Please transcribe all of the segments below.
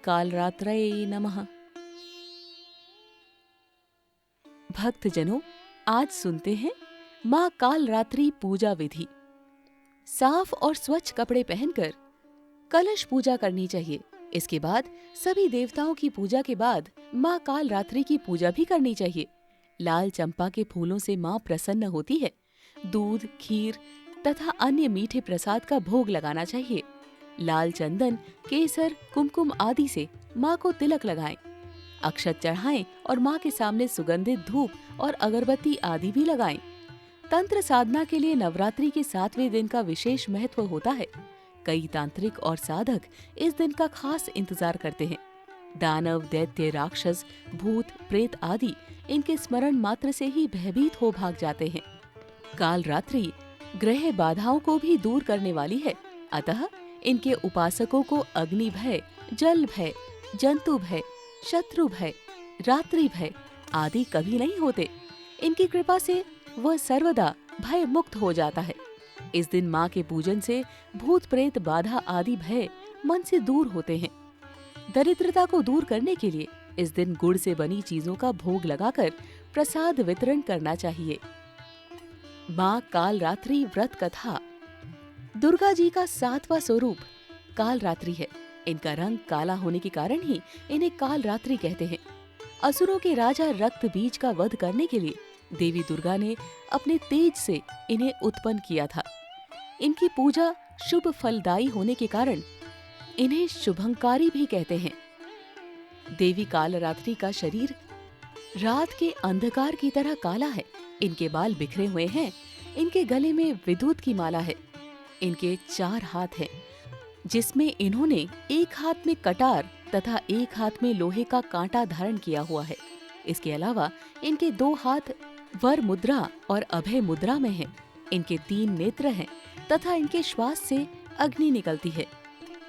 कालरात्रये नमः। भक्तजनों, आज सुनते हैं माँ कालरात्रि पूजा विधि। साफ और स्वच्छ कपड़े पहनकर कलश पूजा करनी चाहिए। इसके बाद सभी देवताओं की पूजा के बाद माँ कालरात्रि की पूजा भी करनी चाहिए। लाल चंपा के फूलों से माँ प्रसन्न होती है। दूध, खीर तथा अन्य मीठे प्रसाद का भोग लगाना चाहिए। लाल चंदन, केसर, कुमकुम आदि से माँ को तिलक लगाएं। अक्षत चढ़ाएं और माँ के सामने सुगंधित धूप और अगरबत्ती आदि भी लगाएं। तंत्र साधना के लिए नवरात्रि के 7वें दिन का विशेष महत्व होता है। कई तांत्रिक और साधक इस दिन का खास इंतजार करते हैं। दानव, दैत्य, राक्षस, भूत, प्रेत आदि इनके स्मरण मात्र से ही भयभीत हो भाग जाते हैं। कालरात्रि ग्रह बाधाओं को भी दूर करने वाली है, अतः इनके उपासकों को अग्नि भय, जल भय, जंतु भय, शत्रु भय, रात्रि भय आदि कभी नहीं होते। इनकी कृपा से वह सर्वदा भय मुक्त हो जाता है। इस दिन माँ के पूजन से भूत प्रेत बाधा आदि भय मन से दूर होते हैं। दरिद्रता को दूर करने के लिए इस दिन गुड़ से बनी चीजों का भोग लगाकर प्रसाद वितरण करना चाहिए। माँ कालरात्रि व्रत कथा। दुर्गा जी का 7वां स्वरूप कालरात्रि है। इनका रंग काला होने के कारण ही इन्हें कालरात्रि कहते हैं। असुरों के राजा रक्त बीज का वध करने के लिए देवी दुर्गा ने अपने तेज से इन्हें उत्पन्न किया था। इनकी पूजा शुभ फलदायी होने के कारण इन्हें शुभंकारी भी कहते हैं। देवी कालरात्रि का शरीर रात के अंधकार की तरह काला है। इनके बाल बिखरे हुए हैं। इनके गले में विद्युत की माला है। इनके 4 हाथ हैं, जिसमें इन्होंने एक हाथ में कटार तथा एक हाथ में लोहे का कांटा धारण किया हुआ है। इसके अलावा इनके 2 हाथ वर मुद्रा और अभय मुद्रा में हैं। इनके 3 नेत्र हैं तथा इनके श्वास से अग्नि निकलती है।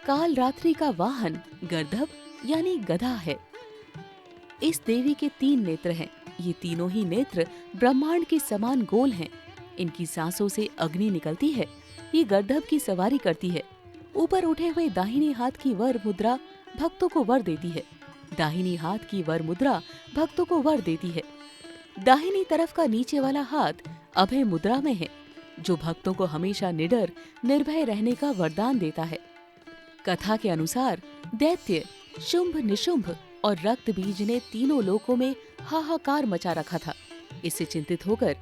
कालरात्रि का वाहन गर्दभ यानी गधा है। इस देवी के 3 नेत्र हैं। ये तीनों ही नेत्र ब्रह्मांड के समान गोल हैं। इनकी सांसों से अग्नि निकलती है। ये गर्दभ की सवारी करती है। ऊपर उठे हुए दाहिने हाथ की वर मुद्रा भक्तों को वर देती है। दाहिनी हाथ की वर मुद्रा भक्तों को वर देती है। दाहिनी तरफ का नीचे वाला हाथ अभय मुद्रा में है, जो भक्तों को हमेशा निडर, निर्भय रहने का वरदान देता है। कथा के अनुसार दैत्य, शुंभ, निशुंभ और रक्त बीज ने तीनों लोकों में हाहाकार मचा रखा था। इससे चिंतित होकर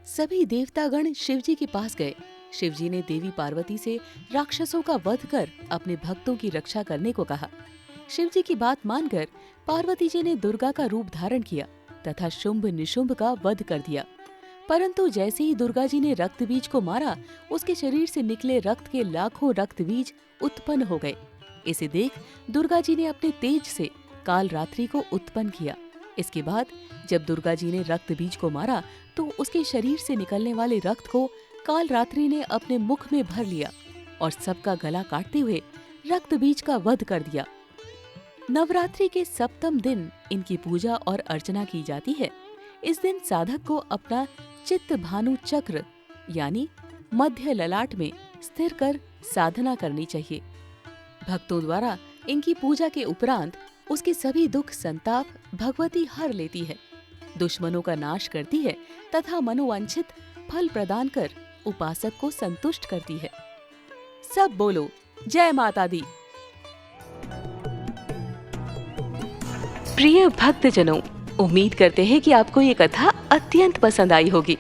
सभी देवतागण शिवजी के पास गए। शिवजी ने देवी पार्वती से राक्षसों का वध कर अपने भक्तों की रक्षा करने को कहा। शिवजी की बात मानकर पार्वती जी ने दुर्गा का रूप धारण किया तथा शुंभ निशुंभ का वध कर दिया। परंतु जैसे ही दुर्गा जी ने रक्त बीज को मारा, उसके शरीर से निकले रक्त के लाखों रक्त बीज उत्पन्न हो गए। इसे देख दुर्गा जी ने अपने तेज से कालरात्रि को उत्पन्न किया। इसके बाद जब दुर्गा जी ने रक्त बीज को मारा तो उसके शरीर से निकलने वाले रक्त को कालरात्रि ने अपने मुख में भर लिया और सबका गला काटते हुए रक्त बीज का वध कर दिया। नवरात्रि के 7वें दिन इनकी पूजा और अर्चना की जाती है। इस दिन साधक को अपना चित्त भानु चक्र यानी मध्य ललाट में स्थिर कर साधना करनी चाहिए। भक्तों द्वारा इनकी पूजा के उपरांत उसके सभी दुख संताप भगवती हर लेती है, दुश्मनों का नाश करती है तथा मनोवांछित फल प्रदान कर उपासक को संतुष्ट करती है। सब बोलो जय माता दी। प्रिय भक्तजनों, उम्मीद करते हैं कि आपको ये कथा अत्यंत पसंद आई होगी।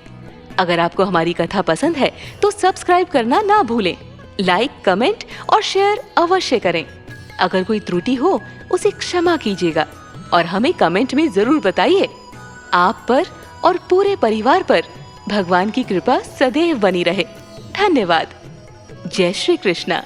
अगर आपको हमारी कथा पसंद है तो सब्सक्राइब करना ना भूलें। लाइक, कमेंट और शेयर अवश्य करें। अगर कोई त्रुटि हो उसे क्षमा कीजिएगा और हमें कमेंट में जरूर बताइए। आप पर और पूरे परिवार पर भगवान की कृपा सदैव बनी रहे। धन्यवाद। जय श्री कृष्णा।